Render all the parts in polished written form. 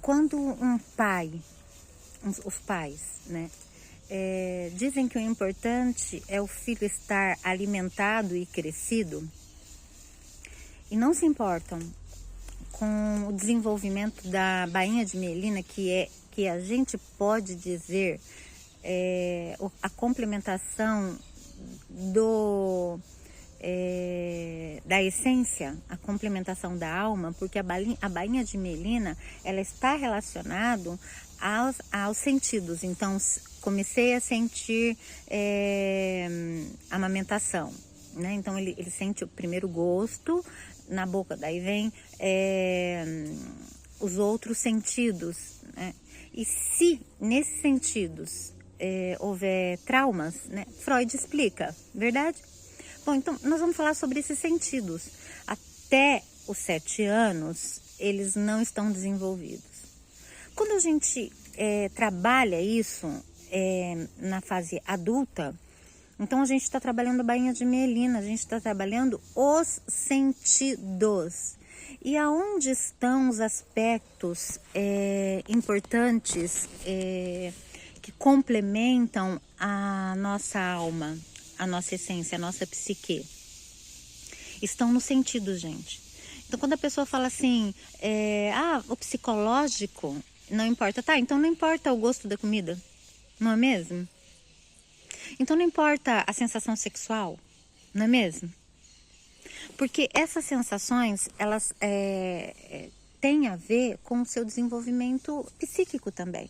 quando um pai, os pais, né, dizem que o importante é o filho estar alimentado e crescido, e não se importam com o desenvolvimento da bainha de mielina, que a gente pode dizer a complementação da essência, a complementação da alma, porque a bainha de mielina, ela está relacionada aos sentidos. Então, comecei a sentir amamentação, né? Então, ele sente o primeiro gosto na boca, daí vem os outros sentidos, né? E se nesses sentidos houver traumas, né? Freud explica, verdade? Bom, então nós vamos falar sobre esses sentidos. Até os 7 anos, eles não estão desenvolvidos. Quando a gente trabalha isso na fase adulta, então a gente está trabalhando a bainha de mielina, a gente está trabalhando os sentidos. E aonde estão os aspectos importantes que complementam a nossa alma, a nossa essência, a nossa psique? Estão nos sentidos, gente. Então, quando a pessoa fala assim, o psicológico não importa. Tá, então não importa o gosto da comida, não é mesmo? Então não importa a sensação sexual, não é mesmo? Porque essas sensações, elas têm a ver com o seu desenvolvimento psíquico também.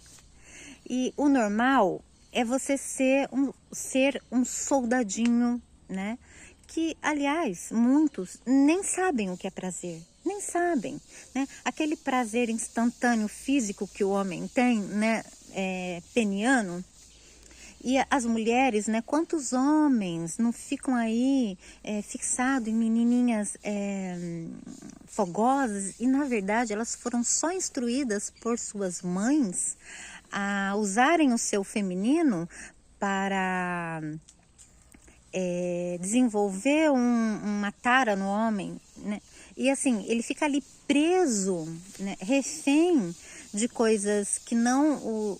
E o normal é você ser um soldadinho, né? Que, aliás, muitos nem sabem o que é prazer, nem sabem, né? Aquele prazer instantâneo físico que o homem tem, né? Peniano. E as mulheres, né? Quantos homens não ficam aí fixados em menininhas fogosas e, na verdade, elas foram só instruídas por suas mães a usarem o seu feminino para desenvolver uma tara no homem, né? E assim, ele fica ali preso, né? Refém de coisas que não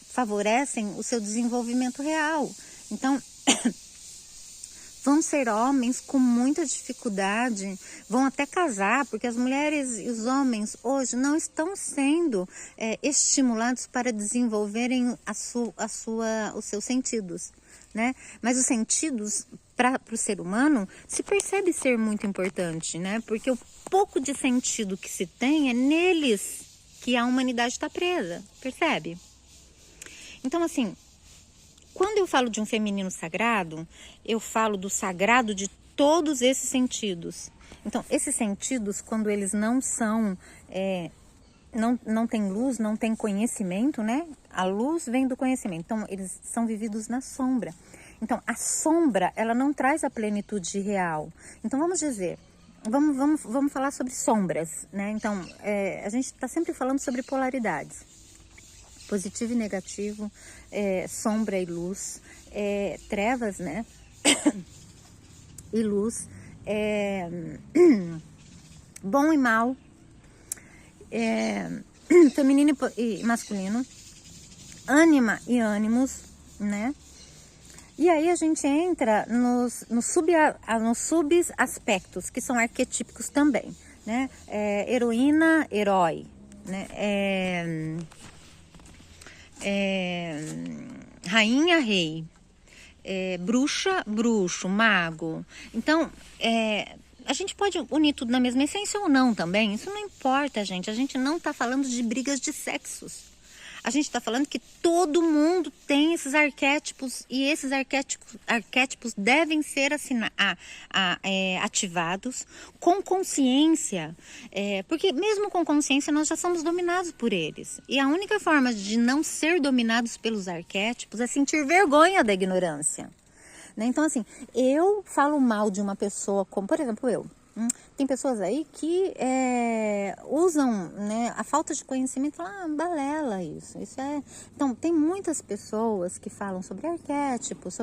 favorecem o seu desenvolvimento real. Então, vão ser homens com muita dificuldade, vão até casar, porque as mulheres e os homens hoje não estão sendo estimulados para desenvolverem os seus sentidos, né? Mas os sentidos, para o ser humano, se percebe ser muito importante, né? Porque o pouco de sentido que se tem é neles que a humanidade está presa, percebe? Então, assim, quando eu falo de um feminino sagrado, eu falo do sagrado de todos esses sentidos. Então, esses sentidos, quando eles não são, não tem luz, não tem conhecimento, né? A luz vem do conhecimento. Então, eles são vividos na sombra. Então, a sombra, ela não traz a plenitude real. Então, vamos dizer, vamos falar sobre sombras, né? Então, a gente está sempre falando sobre polaridades. Positivo e negativo, sombra e luz, trevas, né? E luz, bom e mal, feminino e masculino, ânima e ânimos, né? E aí a gente entra nos subaspectos, que são arquetípicos também, né? Heroína, herói, né? Rainha, rei, bruxa, bruxo, mago. Então, a gente pode unir tudo na mesma essência ou não também. Isso não importa, gente. A gente não está falando de brigas de sexos. A gente está falando que todo mundo tem esses arquétipos e esses arquétipos devem ser ativados com consciência, porque mesmo com consciência nós já somos dominados por eles. E a única forma de não ser dominados pelos arquétipos é sentir vergonha da ignorância, né? Então, assim, eu falo mal de uma pessoa, como por exemplo eu. Tem pessoas aí que usam, né, a falta de conhecimento, falam, balela isso é... Então, tem muitas pessoas que falam sobre arquétipos,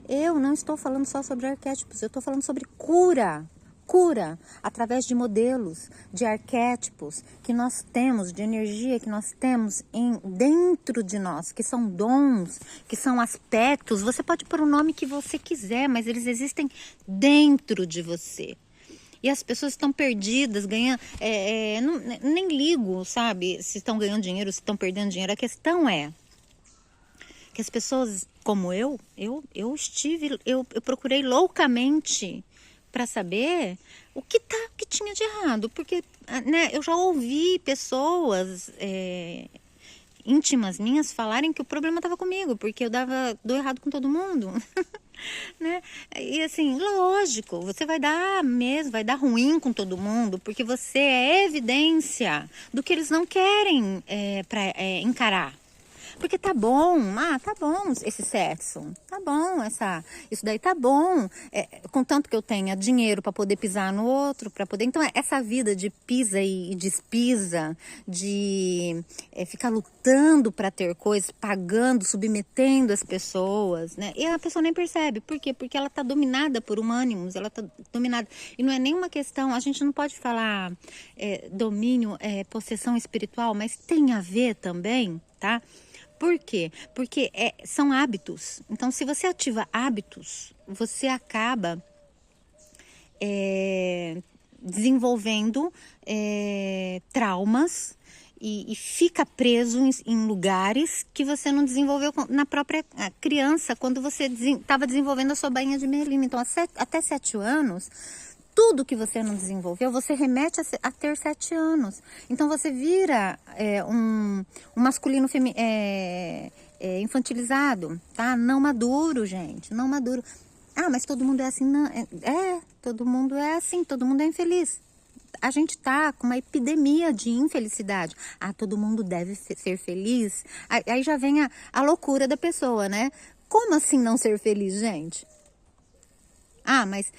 eu não estou falando só sobre arquétipos, eu estou falando sobre cura cura através de modelos, de arquétipos que nós temos, de energia que nós temos dentro de nós, que são dons, que são aspectos. Você pode pôr o nome que você quiser, mas eles existem dentro de você. E as pessoas estão perdidas, ganhando, nem ligo, sabe, se estão ganhando dinheiro, se estão perdendo dinheiro. A questão é que as pessoas como eu procurei loucamente para saber o que tinha de errado, porque, né, eu já ouvi pessoas íntimas minhas falarem que o problema estava comigo, porque eu dou errado com todo mundo. Né? E assim, lógico, você vai dar ruim com todo mundo, porque você é evidência do que eles não querem encarar. Porque tá bom esse sexo, tá bom, isso daí tá bom, contanto que eu tenha dinheiro para poder pisar no outro, para poder. Então, essa vida de pisa e despisa, de ficar lutando para ter coisas, pagando, submetendo as pessoas, né? E a pessoa nem percebe. Por quê? Porque ela tá dominada por humânimos, ela tá dominada. E não é nenhuma questão, a gente não pode falar domínio, possessão espiritual, mas tem a ver também, tá? Por quê? Porque são hábitos. Então, se você ativa hábitos, você acaba desenvolvendo traumas e fica preso em lugares que você não desenvolveu na própria criança, quando você estava desenvolvendo a sua bainha de melina. Então, até 7 anos... Tudo que você não desenvolveu, você remete a ter 7 anos. Então, você vira um masculino infantilizado, tá? Não maduro, gente, não maduro. Ah, mas todo mundo é assim? Não, todo mundo é assim, todo mundo é infeliz. A gente tá com uma epidemia de infelicidade. Ah, todo mundo deve ser feliz. Aí já vem a loucura da pessoa, né? Como assim não ser feliz, gente? Ah, mas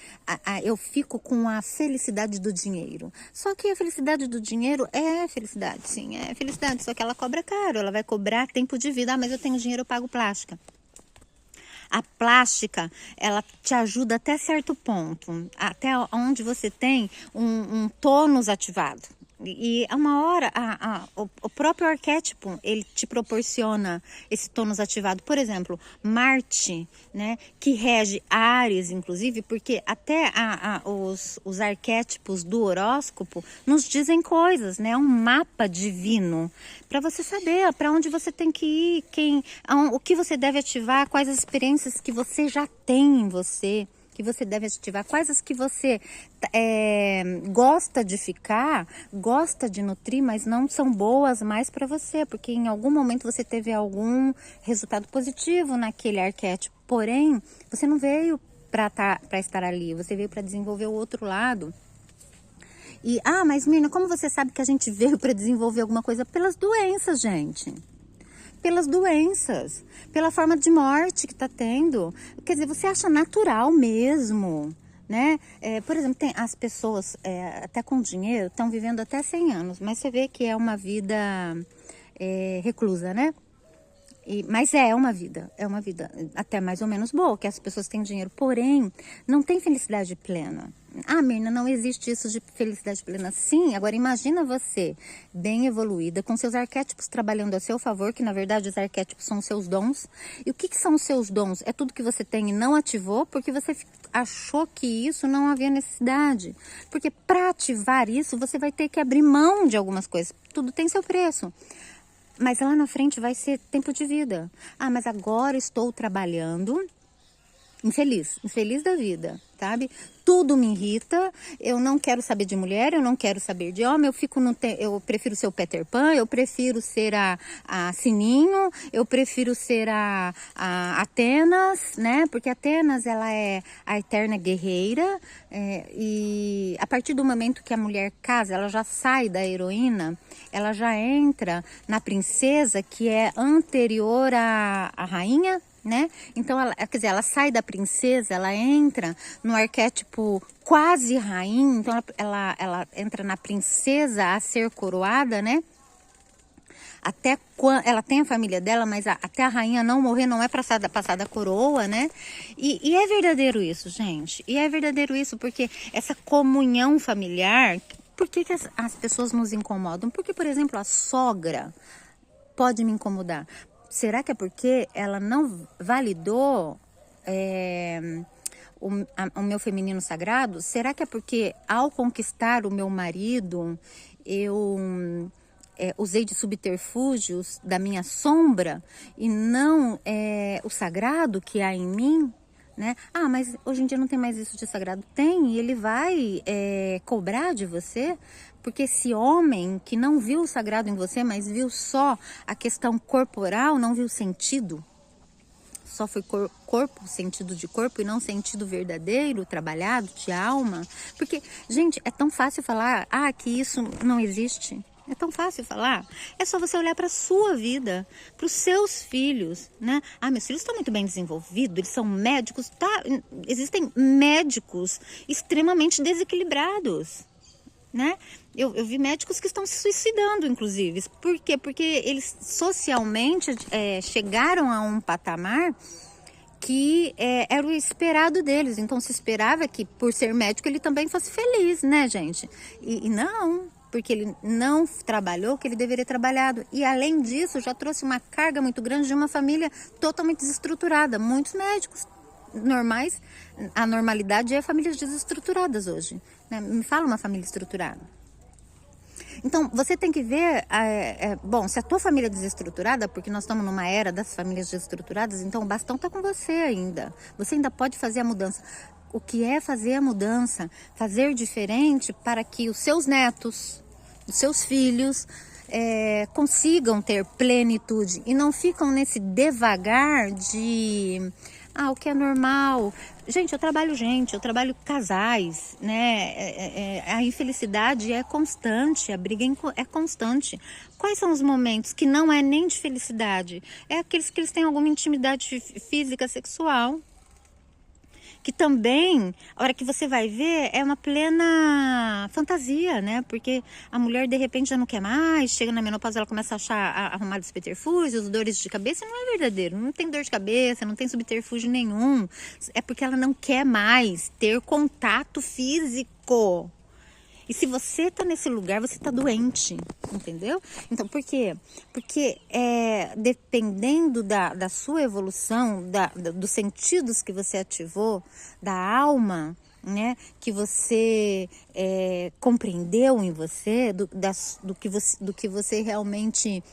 eu fico com a felicidade do dinheiro. Só que a felicidade do dinheiro é felicidade, sim, é felicidade. Só que ela cobra caro, ela vai cobrar tempo de vida. Ah, mas eu tenho dinheiro, eu pago plástica. A plástica, ela te ajuda até certo ponto, até onde você tem um tônus ativado. E a uma hora, o próprio arquétipo, ele te proporciona esse tônus ativado. Por exemplo, Marte, né, que rege Áries, inclusive, porque até os arquétipos do horóscopo nos dizem coisas, né? É um mapa divino para você saber para onde você tem que ir, o que você deve ativar, quais as experiências que você já tem em você, que você deve ativar, quais as que você gosta de ficar, gosta de nutrir, mas não são boas mais para você, porque em algum momento você teve algum resultado positivo naquele arquétipo, porém, você não veio para estar ali, você veio para desenvolver o outro lado. E, mas Mirna, como você sabe que a gente veio para desenvolver alguma coisa? Pelas doenças, gente. Pelas doenças, pela forma de morte que está tendo. Quer dizer, você acha natural mesmo, né? Por exemplo, tem as pessoas, até com dinheiro, estão vivendo até 100 anos, mas você vê que é uma vida reclusa, né? Mas é uma vida até mais ou menos boa, que as pessoas têm dinheiro, porém, não tem felicidade plena. Ah, Mirna, não existe isso de felicidade plena. Sim, agora imagina você, bem evoluída, com seus arquétipos trabalhando a seu favor, que na verdade os arquétipos são os seus dons. E o que são os seus dons? É tudo que você tem e não ativou, porque você achou que isso não havia necessidade. Porque para ativar isso, você vai ter que abrir mão de algumas coisas. Tudo tem seu preço. Mas lá na frente vai ser tempo de vida. Ah, mas agora estou trabalhando infeliz da vida, sabe? Tudo me irrita, eu não quero saber de mulher, eu não quero saber de homem, eu prefiro ser o Peter Pan, eu prefiro ser a Sininho, eu prefiro ser a Atenas, né? Porque Atenas, ela é a eterna guerreira, e a partir do momento que a mulher casa, ela já sai da heroína, ela já entra na princesa, que é anterior à rainha, né? Então, ela sai da princesa, ela entra no arquétipo quase rainha, então ela entra na princesa a ser coroada, né? até quando ela tem a família dela, mas até a rainha não morrer não é passada a coroa, né? E é verdadeiro isso, gente. E é verdadeiro isso porque essa comunhão familiar, por que as pessoas nos incomodam? Porque, por exemplo, a sogra pode me incomodar. Será que é porque ela não validou o meu feminino sagrado? Será que é porque ao conquistar o meu marido, eu usei de subterfúgios da minha sombra e não o sagrado que há em mim? Né? Ah, mas hoje em dia não tem mais isso de sagrado. Tem, e ele vai cobrar de você, porque esse homem que não viu o sagrado em você, mas viu só a questão corporal, não viu sentido, só foi corpo, sentido de corpo e não sentido verdadeiro, trabalhado, de alma. Porque, gente, é tão fácil falar que isso não existe. É tão fácil falar. É só você olhar para a sua vida, para os seus filhos, né? Ah, meus filhos estão muito bem desenvolvidos, eles são médicos, tá? Existem médicos extremamente desequilibrados, né? Eu vi médicos que estão se suicidando, inclusive. Por quê? Porque eles socialmente chegaram a um patamar que era o esperado deles. Então se esperava que, por ser médico, ele também fosse feliz, né, gente? E não, porque ele não trabalhou o que ele deveria ter trabalhado. E além disso, já trouxe uma carga muito grande de uma família totalmente desestruturada. Muitos médicos normais, a normalidade é famílias desestruturadas hoje, né? Me fala uma família estruturada. Então, você tem que ver, bom, se a tua família é desestruturada, porque nós estamos numa era das famílias desestruturadas, então o bastão está com você ainda. Você ainda pode fazer a mudança. O que é fazer a mudança? Fazer diferente para que os seus netos, os seus filhos, consigam ter plenitude e não ficam nesse devagar de... o que é normal. Gente, eu trabalho casais, né? A infelicidade é constante, a briga é constante. Quais são os momentos que não é nem de felicidade? É aqueles que eles têm alguma intimidade física, sexual. Que também, a hora que você vai ver, é uma plena fantasia, né? Porque a mulher, de repente, já não quer mais, chega na menopausa, ela começa a arrumar subterfúgios, dores de cabeça, não é verdadeiro. Não tem dor de cabeça, não tem subterfúgio nenhum. É porque ela não quer mais ter contato físico. E se você tá nesse lugar, você tá doente, entendeu? Então, por quê? Porque dependendo da sua evolução, dos sentidos que você ativou, da alma, né, que você compreendeu em você, do que você realmente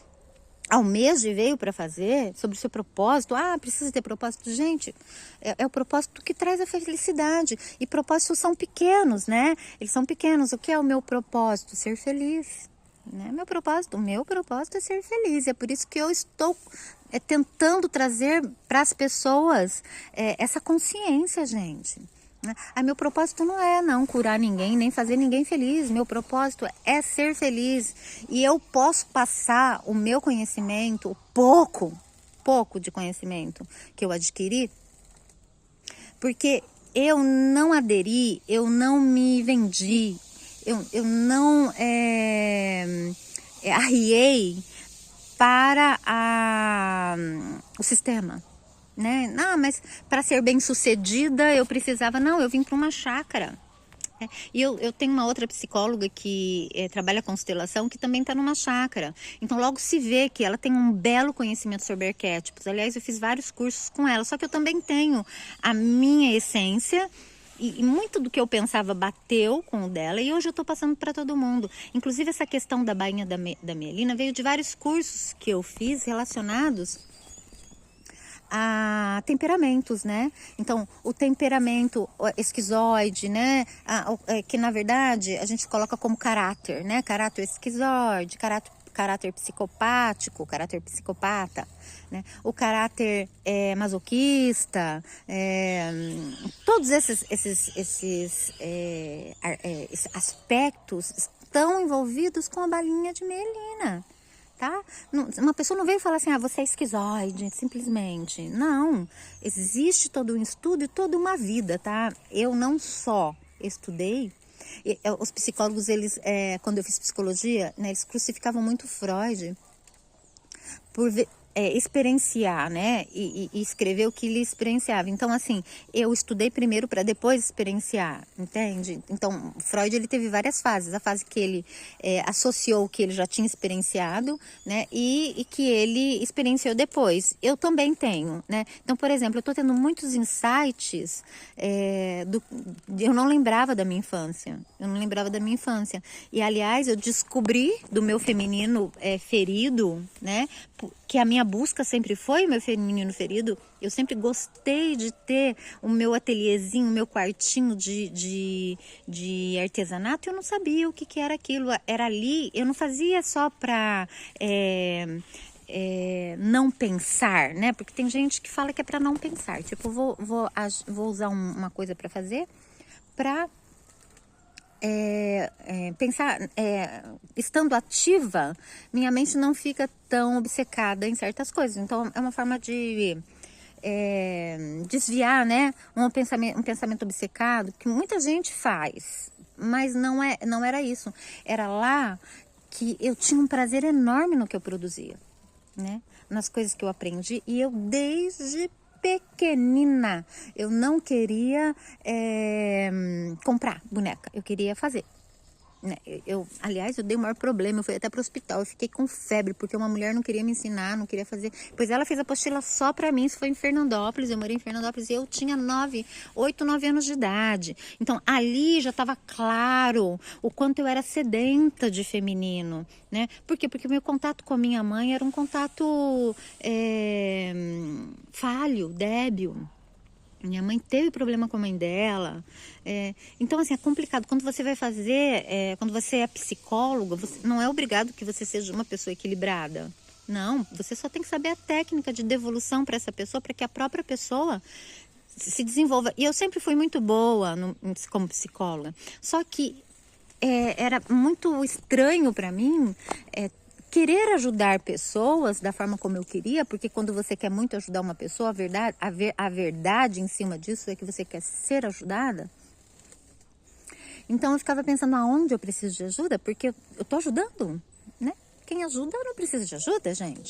almeja e veio para fazer, sobre o seu propósito. Precisa ter propósito. Gente, é o propósito que traz a felicidade. E propósitos são pequenos, né? Eles são pequenos. O que é o meu propósito? Ser feliz. Né? O meu propósito é ser feliz. É por isso que eu estou tentando trazer para as pessoas essa consciência, gente. Meu propósito não é curar ninguém, nem fazer ninguém feliz. Meu propósito é ser feliz. E eu posso passar o meu conhecimento, o pouco de conhecimento que eu adquiri, porque eu não aderi, eu não me vendi, eu não arriei para o sistema. Né? Mas para ser bem sucedida eu precisava, eu vim para uma chácara. E eu tenho uma outra psicóloga que trabalha constelação, que também está numa chácara. Então logo se vê que ela tem um belo conhecimento sobre arquétipos. Aliás, eu fiz vários cursos com ela, só que eu também tenho a minha essência. E muito do que eu pensava bateu com o dela, e hoje eu estou passando para todo mundo. Inclusive essa questão da bainha da mielina veio de vários cursos que eu fiz relacionados a temperamentos, né? Então, o temperamento esquizoide, né? Que na verdade a gente coloca como caráter, né? Caráter esquizoide, caráter psicopático, caráter psicopata, né? O caráter masoquista, todos esses aspectos estão envolvidos com a bainha de mielina. Tá? Uma pessoa não veio falar assim, você é esquizoide, simplesmente. Não, existe todo um estudo e toda uma vida, tá? Eu não só estudei, os psicólogos, eles, quando eu fiz psicologia, né, eles crucificavam muito Freud, experienciar, né? E escrever o que ele experienciava. Então, assim, eu estudei primeiro para depois experienciar, entende? Então, Freud, ele teve várias fases. A fase que ele associou o que ele já tinha experienciado, né? E que ele experienciou depois. Eu também tenho, né? Então, por exemplo, eu tô tendo muitos insights eu não lembrava da minha infância. Eu não lembrava da minha infância. E, aliás, eu descobri do meu feminino ferido, né? Que a minha busca sempre foi o meu feminino ferido. Eu sempre gostei de ter o meu ateliêzinho, o meu quartinho de artesanato. Eu não sabia o que era aquilo. Era ali, eu não fazia só para não pensar, né? Porque tem gente que fala que é para não pensar. Tipo, vou usar uma coisa para fazer para pensar, estando ativa, minha mente não fica tão obcecada em certas coisas. Então, é uma forma de desviar, né, um pensamento obcecado, que muita gente faz, mas não era isso. Era lá que eu tinha um prazer enorme no que eu produzia, né, nas coisas que eu aprendi, e eu desde pequenina, eu não queria comprar boneca, eu queria fazer. Aliás, eu dei o maior problema, eu fui até para o hospital, eu fiquei com febre, porque uma mulher não queria me ensinar, não queria fazer, pois ela fez a apostila só para mim. Isso foi em Fernandópolis, eu morei em Fernandópolis e eu tinha 8, 9 anos de idade. Então, ali já estava claro o quanto eu era sedenta de feminino, né? Por quê? Porque o meu contato com a minha mãe era um contato falho, débil. Minha mãe teve problema com a mãe dela. Então, assim, é complicado. Quando você vai fazer, quando você é psicóloga, não é obrigado que você seja uma pessoa equilibrada. Não, você só tem que saber a técnica de devolução para essa pessoa, para que a própria pessoa se desenvolva. E eu sempre fui muito boa como psicóloga. Só que era muito estranho para mim querer ajudar pessoas da forma como eu queria, porque quando você quer muito ajudar uma pessoa, a verdade em cima disso é que você quer ser ajudada. Então eu ficava pensando, aonde eu preciso de ajuda? Porque eu tô ajudando, né? Quem ajuda não precisa de ajuda, gente.